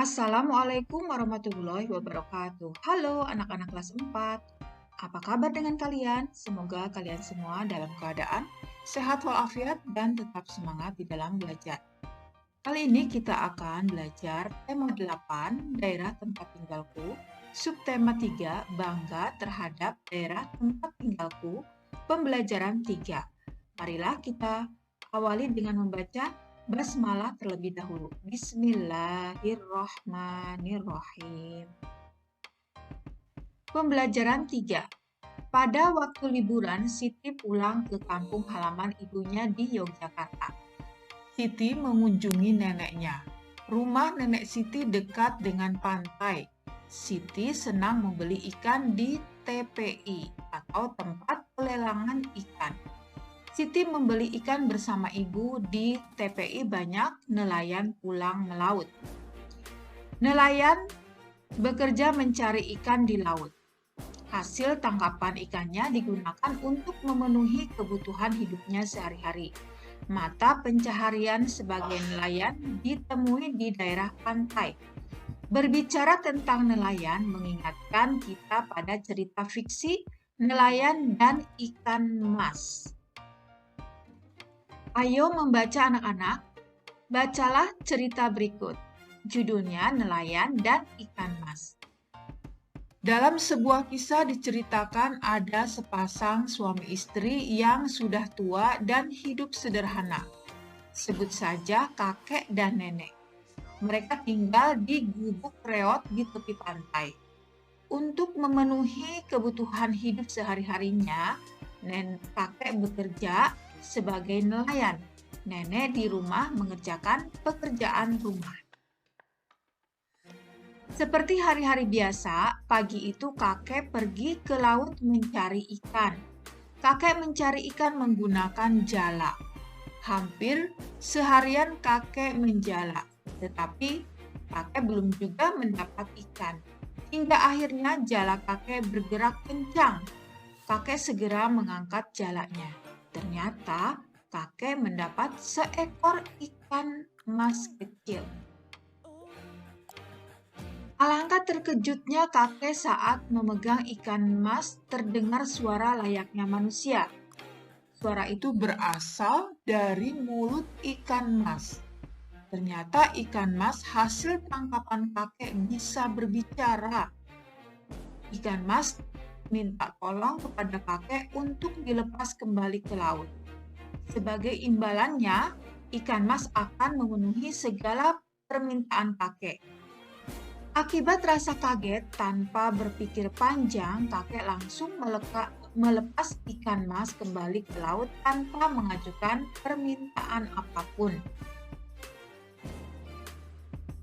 Assalamualaikum warahmatullahi wabarakatuh. Halo anak-anak kelas 4. Apa kabar dengan kalian? Semoga kalian semua dalam keadaan sehat walafiat dan tetap semangat di dalam belajar. Kali ini kita akan belajar tema 8, daerah tempat tinggalku, subtema 3, bangga terhadap daerah tempat tinggalku, pembelajaran 3. Marilah kita awali dengan membaca basmalah terlebih dahulu. Bismillahirrahmanirrahim. Pembelajaran 3. Pada waktu liburan, Siti pulang ke kampung halaman ibunya di Yogyakarta. Siti mengunjungi neneknya. Rumah nenek Siti dekat dengan pantai. Siti senang membeli ikan di TPI atau tempat pelelangan ikan. Siti membeli ikan bersama ibu di TPI. Banyak nelayan pulang melaut. Nelayan bekerja mencari ikan di laut. Hasil tangkapan ikannya digunakan untuk memenuhi kebutuhan hidupnya sehari-hari. Mata pencaharian sebagai nelayan ditemui di daerah pantai. Berbicara tentang nelayan mengingatkan kita pada cerita fiksi nelayan dan ikan mas. Ayo membaca anak-anak, bacalah cerita berikut. Judulnya Nelayan dan Ikan Mas. Dalam sebuah kisah diceritakan ada sepasang suami istri yang sudah tua dan hidup sederhana. Sebut saja kakek dan nenek. Mereka tinggal di gubuk reot di tepi pantai. Untuk memenuhi kebutuhan hidup sehari-harinya, kakek bekerja sebagai nelayan. Nenek di rumah mengerjakan pekerjaan rumah. Seperti hari-hari biasa, pagi itu kakek pergi ke laut mencari ikan. Kakek mencari ikan menggunakan jala. Hampir seharian kakek menjala, tetapi kakek belum juga mendapat ikan. Hingga akhirnya jala kakek bergerak kencang. Kakek segera mengangkat jalanya. Ternyata kakek mendapat seekor ikan mas kecil. Alangkah terkejutnya kakek saat memegang ikan mas terdengar suara layaknya manusia. Suara itu berasal dari mulut ikan mas. Ternyata ikan mas hasil tangkapan kakek bisa berbicara. Ikan mas minta tolong kepada kakek untuk dilepas kembali ke laut. Sebagai imbalannya, ikan mas akan memenuhi segala permintaan kakek. Akibat rasa kaget, tanpa berpikir panjang, kakek langsung melepas ikan mas kembali ke laut tanpa mengajukan permintaan apapun.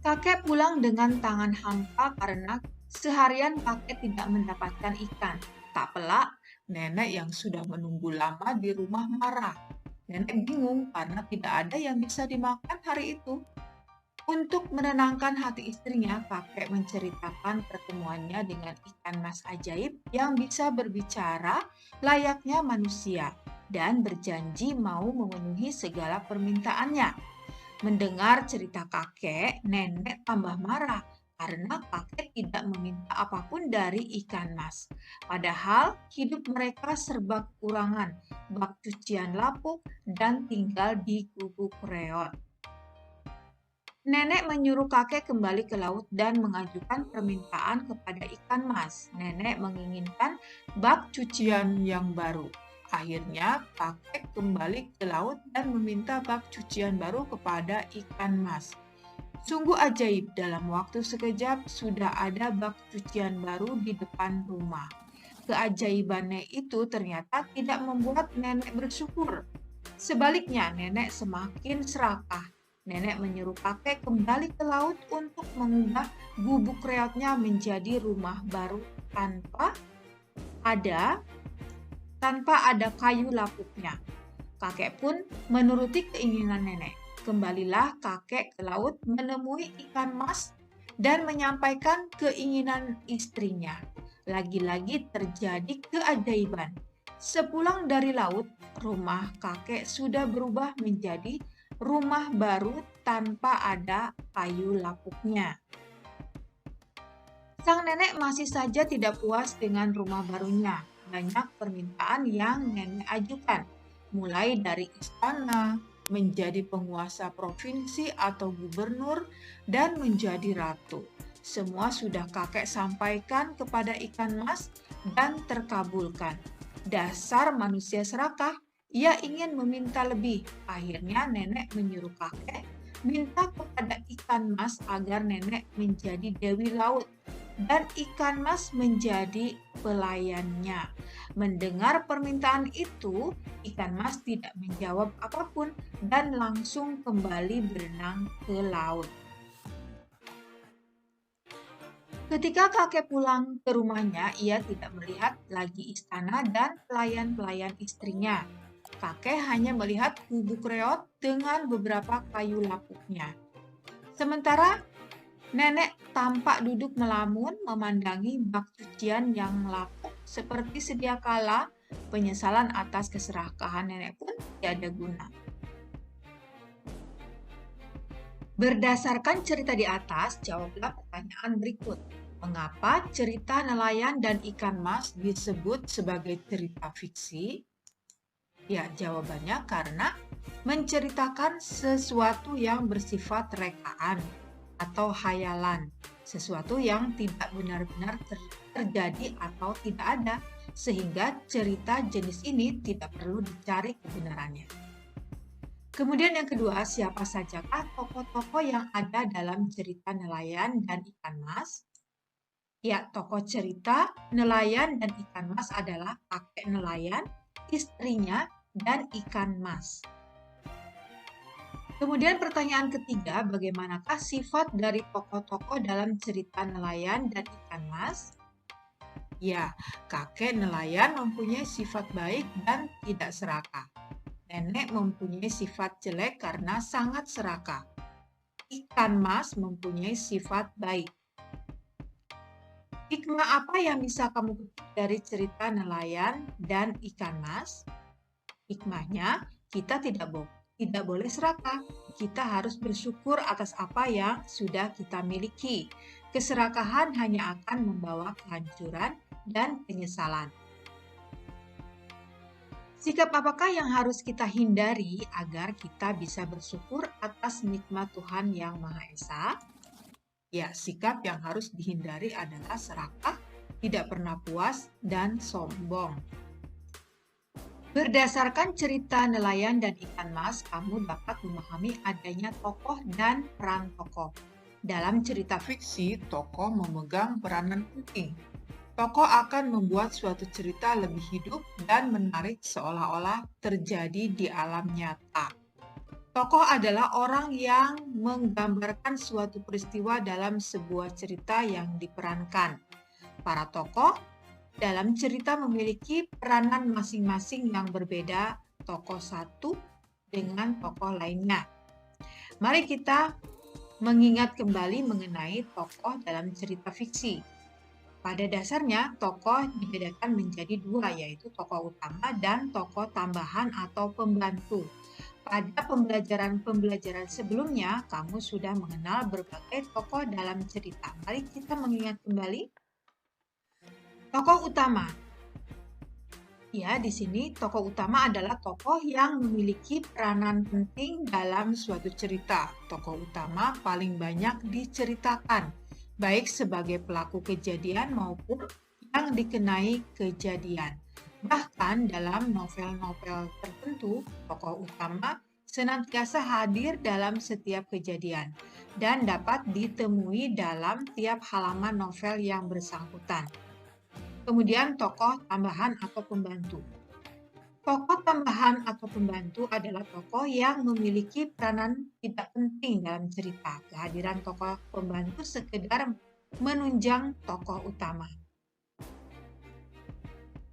Kakek pulang dengan tangan hampa karena seharian kakek tidak mendapatkan ikan. Tak pelak, nenek yang sudah menunggu lama di rumah marah. Nenek bingung karena tidak ada yang bisa dimakan hari itu. Untuk menenangkan hati istrinya, kakek menceritakan pertemuannya dengan ikan mas ajaib yang bisa berbicara layaknya manusia dan berjanji mau memenuhi segala permintaannya. Mendengar cerita kakek, nenek tambah marah karena kakek tidak meminta apapun dari ikan mas. Padahal hidup mereka serba kekurangan, bak cucian lapuk, dan tinggal di gubuk reot. Nenek menyuruh kakek kembali ke laut dan mengajukan permintaan kepada ikan mas. Nenek menginginkan bak cucian yang baru. Akhirnya kakek kembali ke laut dan meminta bak cucian baru kepada ikan mas. Sungguh ajaib, dalam waktu sekejap sudah ada bak cucian baru di depan rumah. Keajaibannya itu ternyata tidak membuat nenek bersyukur. Sebaliknya, nenek semakin serakah. Nenek menyuruh kakek kembali ke laut untuk mengubah gubuk reotnya menjadi rumah baru tanpa ada kayu lapuknya. Kakek pun menuruti keinginan nenek. Kembalilah kakek ke laut menemui ikan mas dan menyampaikan keinginan istrinya. Lagi-lagi terjadi keajaiban. Sepulang dari laut, rumah kakek sudah berubah menjadi rumah baru tanpa ada kayu lapuknya. Sang nenek masih saja tidak puas dengan rumah barunya. Banyak permintaan yang nenek ajukan, mulai dari istana, menjadi penguasa provinsi atau gubernur, dan menjadi ratu. Semua sudah kakek sampaikan kepada ikan mas dan terkabulkan. Dasar manusia serakah, ia ingin meminta lebih. Akhirnya nenek menyuruh kakek minta kepada ikan mas agar nenek menjadi dewi laut dan ikan mas menjadi pelayannya. Mendengar permintaan itu, ikan mas tidak menjawab apapun dan langsung kembali berenang ke laut. Ketika kakek pulang ke rumahnya, ia tidak melihat lagi istana dan pelayan-pelayan istrinya. Kakek hanya melihat gubuk reot dengan beberapa kayu lapuknya. Sementara nenek tampak duduk melamun memandangi bak cucian yang lapuk seperti sedia kala. Penyesalan atas keserakahan nenek pun tiada guna. Berdasarkan cerita di atas, jawablah pertanyaan berikut. Mengapa cerita nelayan dan ikan mas disebut sebagai cerita fiksi? Ya, jawabannya karena menceritakan sesuatu yang bersifat rekaan atau hayalan, sesuatu yang tidak benar-benar terjadi atau tidak ada, sehingga cerita jenis ini tidak perlu dicari kebenarannya. Kemudian yang kedua, siapa sajakah tokoh-tokoh yang ada dalam cerita nelayan dan ikan mas? Ya, tokoh cerita nelayan dan ikan mas adalah kakek nelayan, istrinya, dan ikan mas. Kemudian pertanyaan ketiga, bagaimanakah sifat dari tokoh-tokoh dalam cerita nelayan dan ikan mas? Ya, kakek nelayan mempunyai sifat baik dan tidak serakah. Nenek mempunyai sifat jelek karena sangat serakah. Ikan mas mempunyai sifat baik. Hikmah apa yang bisa kamu petik dari cerita nelayan dan ikan mas? Hikmahnya, kita tidak boleh serakah. Kita harus bersyukur atas apa yang sudah kita miliki. Keserakahan hanya akan membawa kehancuran dan penyesalan. Sikap apakah yang harus kita hindari agar kita bisa bersyukur atas nikmat Tuhan yang Maha Esa? Ya, sikap yang harus dihindari adalah serakah, tidak pernah puas, dan sombong. Berdasarkan cerita nelayan dan ikan mas, kamu dapat memahami adanya tokoh dan peran tokoh. Dalam cerita fiksi, tokoh memegang peranan penting. Tokoh akan membuat suatu cerita lebih hidup dan menarik seolah-olah terjadi di alam nyata. Tokoh adalah orang yang menggambarkan suatu peristiwa dalam sebuah cerita yang diperankan. Para tokoh dalam cerita memiliki peranan masing-masing yang berbeda, tokoh satu dengan tokoh lainnya. Mari kita mengingat kembali mengenai tokoh dalam cerita fiksi. Pada dasarnya, tokoh dibedakan menjadi dua, yaitu tokoh utama dan tokoh tambahan atau pembantu. Pada pembelajaran sebelumnya, kamu sudah mengenal berbagai tokoh dalam cerita. Mari kita mengingat kembali. Tokoh utama. Ya, di sini tokoh utama adalah tokoh yang memiliki peranan penting dalam suatu cerita. Tokoh utama paling banyak diceritakan, baik sebagai pelaku kejadian maupun yang dikenai kejadian. Bahkan dalam novel-novel tertentu, tokoh utama senantiasa hadir dalam setiap kejadian dan dapat ditemui dalam tiap halaman novel yang bersangkutan. Kemudian tokoh tambahan atau pembantu. Tokoh tambahan atau pembantu adalah tokoh yang memiliki peranan tidak penting dalam cerita. Kehadiran tokoh pembantu sekedar menunjang tokoh utama.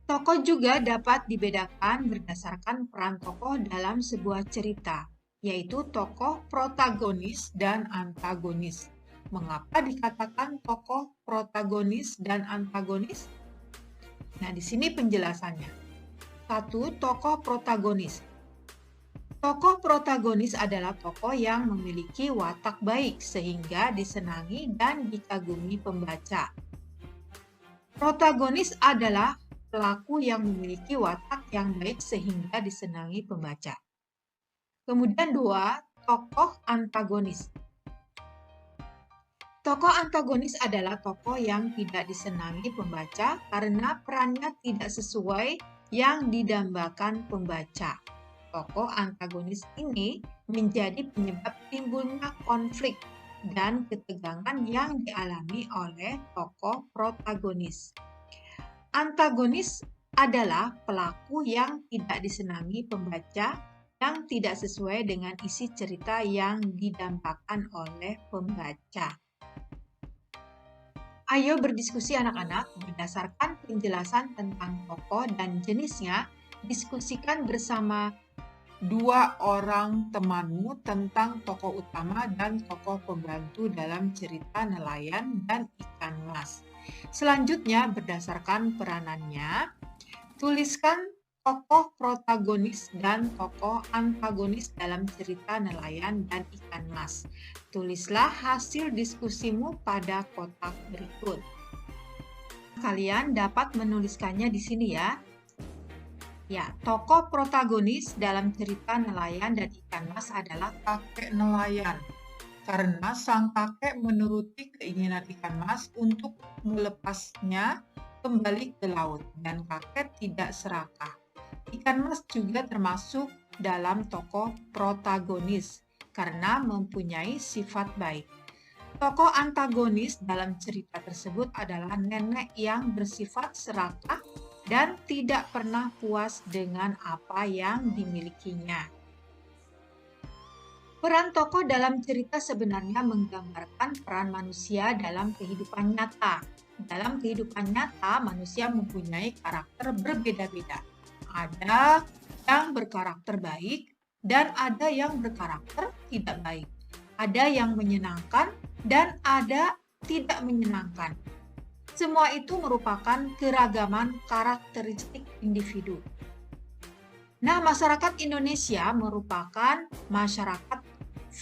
Tokoh juga dapat dibedakan berdasarkan peran tokoh dalam sebuah cerita, yaitu tokoh protagonis dan antagonis. Mengapa dikatakan tokoh protagonis dan antagonis? Nah, di sini penjelasannya. 1. Tokoh protagonis. Tokoh protagonis adalah tokoh yang memiliki watak baik sehingga disenangi dan dikagumi pembaca. Protagonis adalah pelaku yang memiliki watak yang baik sehingga disenangi pembaca. Kemudian 2, tokoh antagonis. Tokoh antagonis adalah tokoh yang tidak disenangi pembaca karena perannya tidak sesuai yang didambakan pembaca. Tokoh antagonis ini menjadi penyebab timbulnya konflik dan ketegangan yang dialami oleh tokoh protagonis. Antagonis adalah pelaku yang tidak disenangi pembaca yang tidak sesuai dengan isi cerita yang didambakan oleh pembaca. Ayo berdiskusi anak-anak berdasarkan penjelasan tentang tokoh dan jenisnya. Diskusikan bersama 2 orang temanmu tentang tokoh utama dan tokoh pembantu dalam cerita Nelayan dan Ikan Mas. Selanjutnya, berdasarkan peranannya, tuliskan tokoh protagonis dan tokoh antagonis dalam cerita Nelayan dan Ikan Mas. Tulislah hasil diskusimu pada kotak berikut. Kalian dapat menuliskannya di sini ya. Ya, tokoh protagonis dalam cerita Nelayan dan Ikan Mas adalah kakek nelayan. Karena sang kakek menuruti keinginan ikan mas untuk melepasnya kembali ke laut dan kakek tidak serakah. Ikan mas juga termasuk dalam tokoh protagonis karena mempunyai sifat baik. Tokoh antagonis dalam cerita tersebut adalah nenek yang bersifat serakah dan tidak pernah puas dengan apa yang dimilikinya. Peran tokoh dalam cerita sebenarnya menggambarkan peran manusia dalam kehidupan nyata. Dalam kehidupan nyata, manusia mempunyai karakter berbeda-beda. Ada yang berkarakter baik dan ada yang berkarakter tidak baik. Ada yang menyenangkan dan ada tidak menyenangkan. Semua itu merupakan keragaman karakteristik individu. Nah, masyarakat Indonesia merupakan masyarakat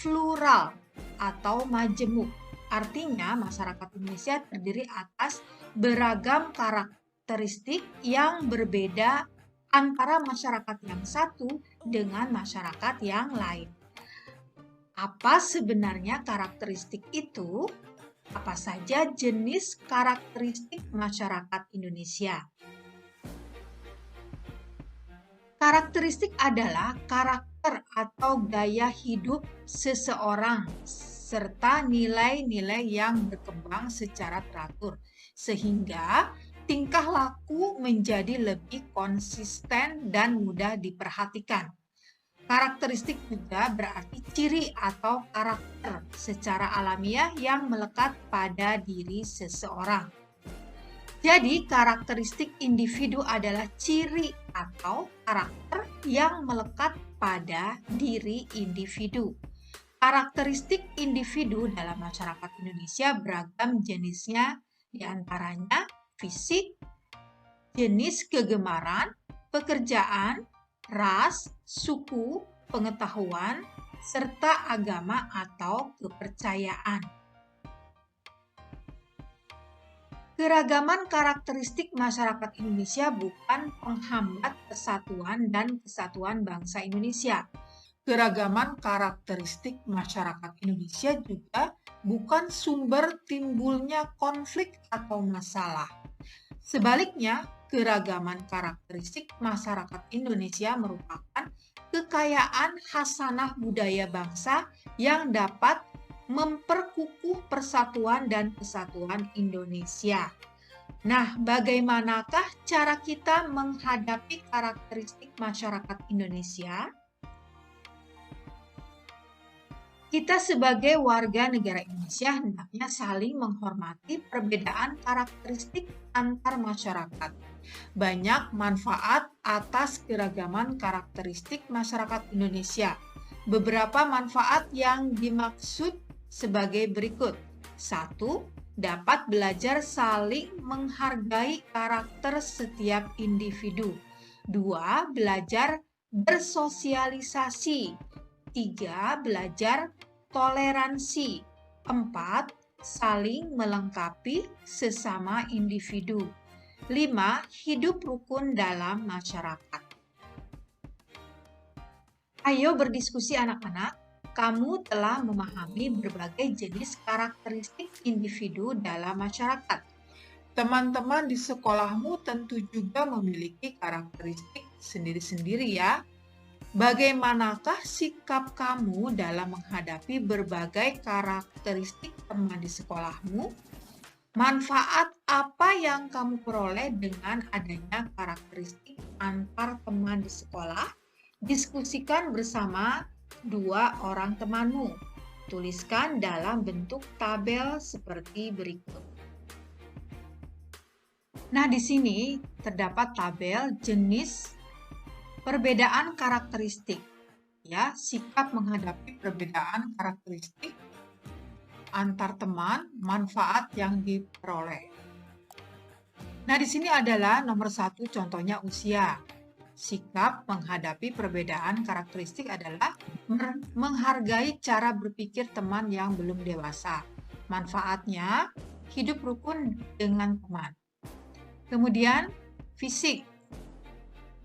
plural atau majemuk. Artinya, masyarakat Indonesia terdiri atas beragam karakteristik yang berbeda antara masyarakat yang satu dengan masyarakat yang lain. Apa sebenarnya karakteristik itu? Apa saja jenis karakteristik masyarakat Indonesia? Karakteristik adalah karakter atau gaya hidup seseorang serta nilai-nilai yang berkembang secara teratur sehingga tingkah laku menjadi lebih konsisten dan mudah diperhatikan. Karakteristik juga berarti ciri atau karakter secara alamiah yang melekat pada diri seseorang. Jadi, karakteristik individu adalah ciri atau karakter yang melekat pada diri individu. Karakteristik individu dalam masyarakat Indonesia beragam jenisnya, diantaranya fisik, jenis kegemaran, pekerjaan, ras, suku, pengetahuan, serta agama atau kepercayaan. Keragaman karakteristik masyarakat Indonesia bukan penghambat persatuan dan kesatuan bangsa Indonesia. Keragaman karakteristik masyarakat Indonesia juga bukan sumber timbulnya konflik atau masalah. Sebaliknya, keragaman karakteristik masyarakat Indonesia merupakan kekayaan khasanah budaya bangsa yang dapat memperkukuh persatuan dan kesatuan Indonesia. Nah, bagaimanakah cara kita menghadapi karakteristik masyarakat Indonesia? Kita sebagai warga negara Indonesia hendaknya saling menghormati perbedaan karakteristik antar masyarakat. Banyak manfaat atas keragaman karakteristik masyarakat Indonesia. Beberapa manfaat yang dimaksud sebagai berikut. 1. Dapat belajar saling menghargai karakter setiap individu. 2. Belajar bersosialisasi. 3. Belajar toleransi. 4. Saling melengkapi sesama individu. 5. Hidup rukun dalam masyarakat. Ayo berdiskusi anak-anak. Kamu telah memahami berbagai jenis karakteristik individu dalam masyarakat. Teman-teman di sekolahmu tentu juga memiliki karakteristik sendiri-sendiri ya. Bagaimanakah sikap kamu dalam menghadapi berbagai karakteristik teman di sekolahmu? Manfaat apa yang kamu peroleh dengan adanya karakteristik antar teman di sekolah? Diskusikan bersama 2 orang temanmu. Tuliskan dalam bentuk tabel seperti berikut. Nah, di sini terdapat tabel jenis perbedaan karakteristik, ya, sikap menghadapi perbedaan karakteristik antar teman, manfaat yang diperoleh. Nah, di sini adalah nomor 1 contohnya usia. Sikap menghadapi perbedaan karakteristik adalah menghargai cara berpikir teman yang belum dewasa. Manfaatnya, hidup rukun dengan teman. Kemudian, fisik.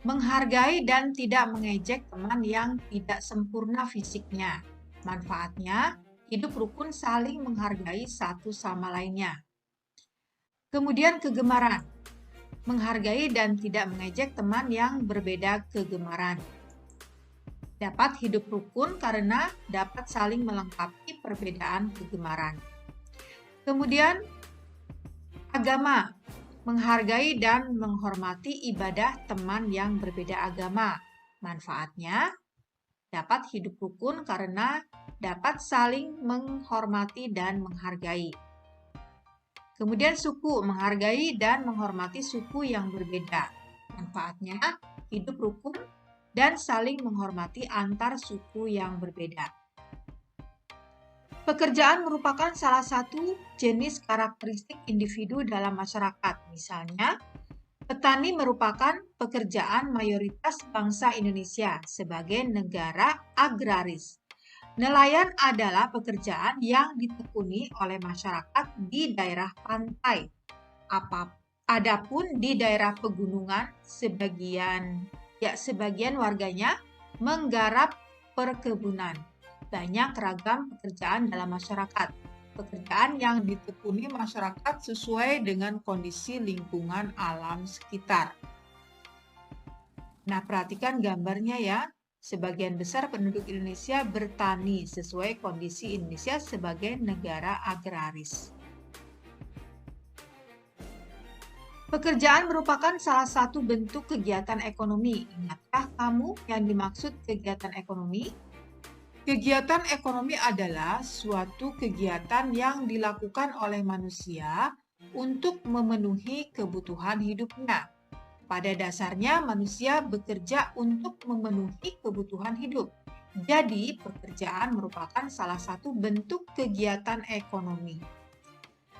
Menghargai dan tidak mengejek teman yang tidak sempurna fisiknya. Manfaatnya, hidup rukun saling menghargai satu sama lainnya. Kemudian kegemaran. Menghargai dan tidak mengejek teman yang berbeda kegemaran. Dapat hidup rukun karena dapat saling melengkapi perbedaan kegemaran. Kemudian agama. Menghargai dan menghormati ibadah teman yang berbeda agama. Manfaatnya dapat hidup rukun karena dapat saling menghormati dan menghargai. Kemudian suku, menghargai dan menghormati suku yang berbeda. Manfaatnya hidup rukun dan saling menghormati antar suku yang berbeda. Pekerjaan merupakan salah satu jenis karakteristik individu dalam masyarakat. Misalnya, petani merupakan pekerjaan mayoritas bangsa Indonesia sebagai negara agraris. Nelayan adalah pekerjaan yang ditekuni oleh masyarakat di daerah pantai. Adapun di daerah pegunungan, sebagian warganya menggarap perkebunan. Banyak ragam pekerjaan dalam masyarakat. Pekerjaan yang ditekuni masyarakat sesuai dengan kondisi lingkungan alam sekitar. Nah, perhatikan gambarnya ya. Sebagian besar penduduk Indonesia bertani sesuai kondisi Indonesia sebagai negara agraris. Pekerjaan merupakan salah satu bentuk kegiatan ekonomi. Ingatkah kamu yang dimaksud kegiatan ekonomi? Kegiatan ekonomi adalah suatu kegiatan yang dilakukan oleh manusia untuk memenuhi kebutuhan hidupnya. Pada dasarnya, manusia bekerja untuk memenuhi kebutuhan hidup. Jadi, pekerjaan merupakan salah satu bentuk kegiatan ekonomi.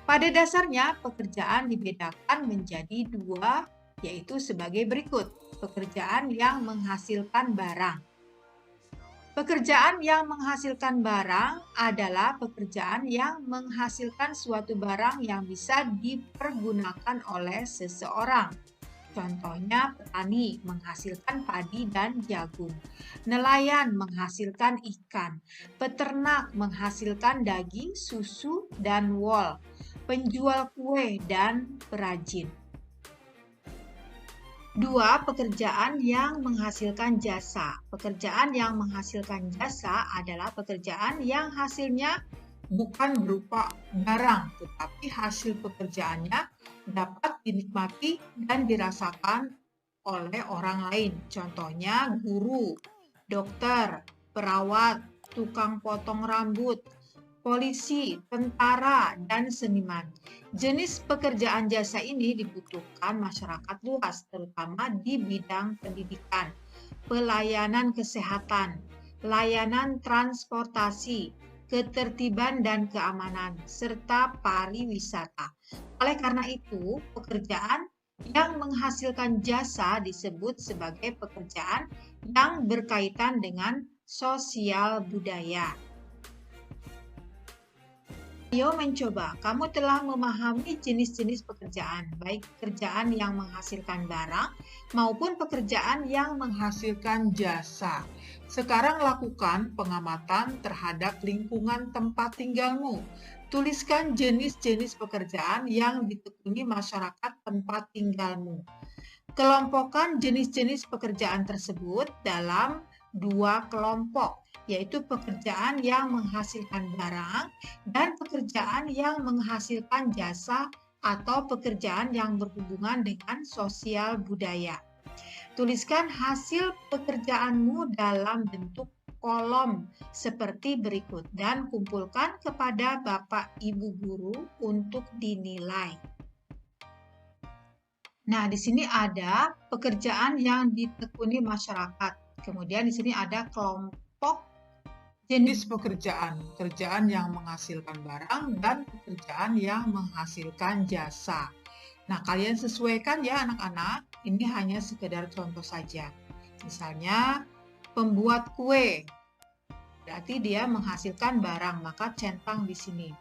Pada dasarnya, pekerjaan dibedakan menjadi 2, yaitu sebagai berikut. Pekerjaan yang menghasilkan barang. Pekerjaan yang menghasilkan barang adalah pekerjaan yang menghasilkan suatu barang yang bisa dipergunakan oleh seseorang. Contohnya, petani menghasilkan padi dan jagung, nelayan menghasilkan ikan, peternak menghasilkan daging, susu, dan wol, penjual kue, dan perajin. 2. Pekerjaan yang menghasilkan jasa. Pekerjaan yang menghasilkan jasa adalah pekerjaan yang hasilnya bukan berupa barang, tetapi hasil pekerjaannya dapat dinikmati dan dirasakan oleh orang lain. Contohnya guru, dokter, perawat, tukang potong rambut, polisi, tentara, dan seniman. Jenis pekerjaan jasa ini dibutuhkan masyarakat luas, terutama di bidang pendidikan, pelayanan kesehatan, layanan transportasi, ketertiban dan keamanan, serta pariwisata. Oleh karena itu, pekerjaan yang menghasilkan jasa disebut sebagai pekerjaan yang berkaitan dengan sosial budaya. Ayo mencoba. Kamu telah memahami jenis-jenis pekerjaan, baik pekerjaan yang menghasilkan barang maupun pekerjaan yang menghasilkan jasa. Sekarang lakukan pengamatan terhadap lingkungan tempat tinggalmu. Tuliskan jenis-jenis pekerjaan yang ditekuni masyarakat tempat tinggalmu. Kelompokkan jenis-jenis pekerjaan tersebut dalam 2 kelompok, yaitu pekerjaan yang menghasilkan barang dan pekerjaan yang menghasilkan jasa atau pekerjaan yang berhubungan dengan sosial budaya. Tuliskan hasil pekerjaanmu dalam bentuk kolom seperti berikut dan kumpulkan kepada Bapak Ibu guru untuk dinilai. Nah, di sini ada pekerjaan yang ditekuni masyarakat. Kemudian di sini ada kelompok jenis pekerjaan yang menghasilkan barang dan pekerjaan yang menghasilkan jasa. Nah, kalian sesuaikan ya anak-anak. Ini hanya sekedar contoh saja. Misalnya, pembuat kue. Berarti dia menghasilkan barang, maka centang di sini.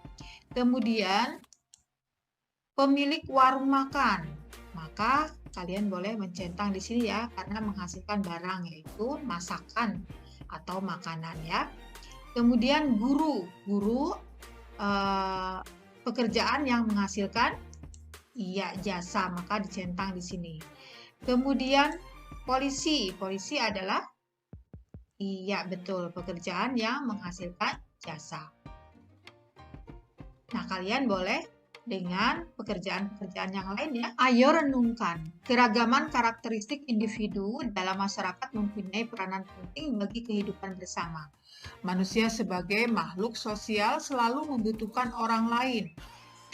Kemudian, pemilik warung makan. Maka kalian boleh mencentang di sini ya, karena menghasilkan barang, yaitu masakan atau makanan ya. Kemudian guru pekerjaan yang menghasilkan jasa, maka dicentang di sini. Kemudian polisi adalah betul, pekerjaan yang menghasilkan jasa. Nah, kalian boleh dengan pekerjaan-pekerjaan yang lain ya. Ayo renungkan. Keragaman karakteristik individu dalam masyarakat mempunyai peranan penting bagi kehidupan bersama. Manusia sebagai makhluk sosial selalu membutuhkan orang lain.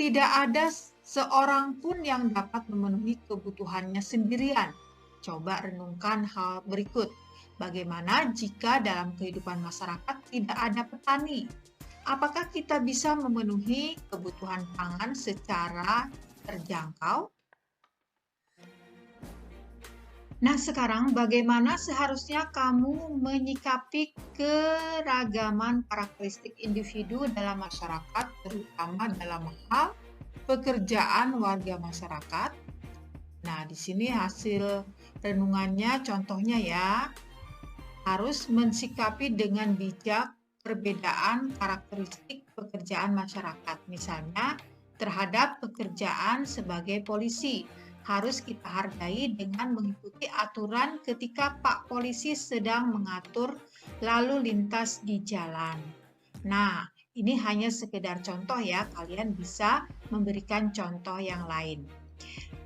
Tidak ada seorang pun yang dapat memenuhi kebutuhannya sendirian. Coba renungkan hal berikut. Bagaimana jika dalam kehidupan masyarakat tidak ada petani? Apakah kita bisa memenuhi kebutuhan pangan secara terjangkau? Nah, sekarang bagaimana seharusnya kamu menyikapi keragaman karakteristik individu dalam masyarakat, terutama dalam hal pekerjaan warga masyarakat? Nah, di sini hasil renungannya, contohnya ya, harus mensikapi dengan bijak perbedaan karakteristik pekerjaan masyarakat. Misalnya, terhadap pekerjaan sebagai polisi, harus kita hargai dengan mengikuti aturan ketika Pak Polisi sedang mengatur lalu lintas di jalan. Nah, ini hanya sekedar contoh ya, kalian bisa memberikan contoh yang lain.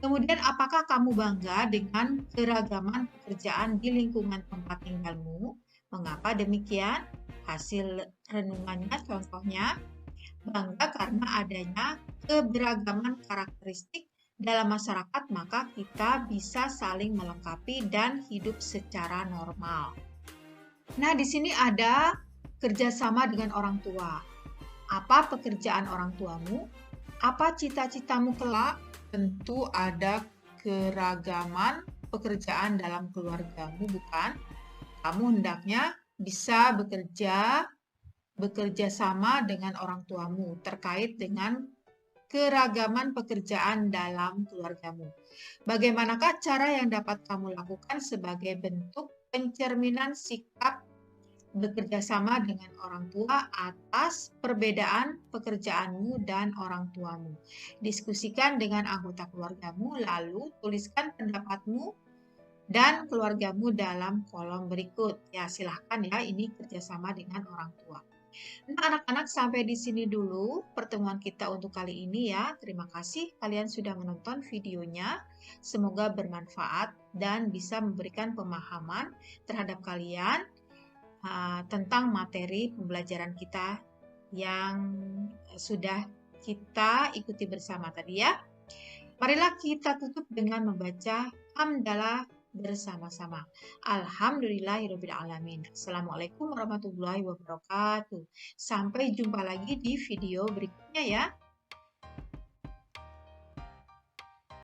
Kemudian, apakah kamu bangga dengan keragaman pekerjaan di lingkungan tempat tinggalmu? Mengapa demikian? Hasil renungannya contohnya, bangga karena adanya keberagaman karakteristik dalam masyarakat, maka kita bisa saling melengkapi dan hidup secara normal. Nah, di sini ada kerjasama dengan orang tua. Apa pekerjaan orang tuamu? Apa cita-citamu kelak? Tentu ada keragaman pekerjaan dalam keluargamu, bukan? Kamu hendaknya bisa bekerja sama dengan orang tuamu terkait dengan keragaman pekerjaan dalam keluargamu. Bagaimanakah cara yang dapat kamu lakukan sebagai bentuk pencerminan sikap bekerja sama dengan orang tua atas perbedaan pekerjaanmu dan orang tuamu? Diskusikan dengan anggota keluargamu, lalu tuliskan pendapatmu dan keluargamu dalam kolom berikut. Ya, silahkan ya, ini kerjasama dengan orang tua. Nah, anak-anak, sampai di sini dulu pertemuan kita untuk kali ini ya. Terima kasih kalian sudah menonton videonya. Semoga bermanfaat dan bisa memberikan pemahaman terhadap kalian tentang materi pembelajaran kita yang sudah kita ikuti bersama tadi ya. Marilah kita tutup dengan membaca hamdalah bersama-sama. Alhamdulillahirrabbilalamin. Assalamualaikum warahmatullahi wabarakatuh. Sampai jumpa lagi di video berikutnya ya.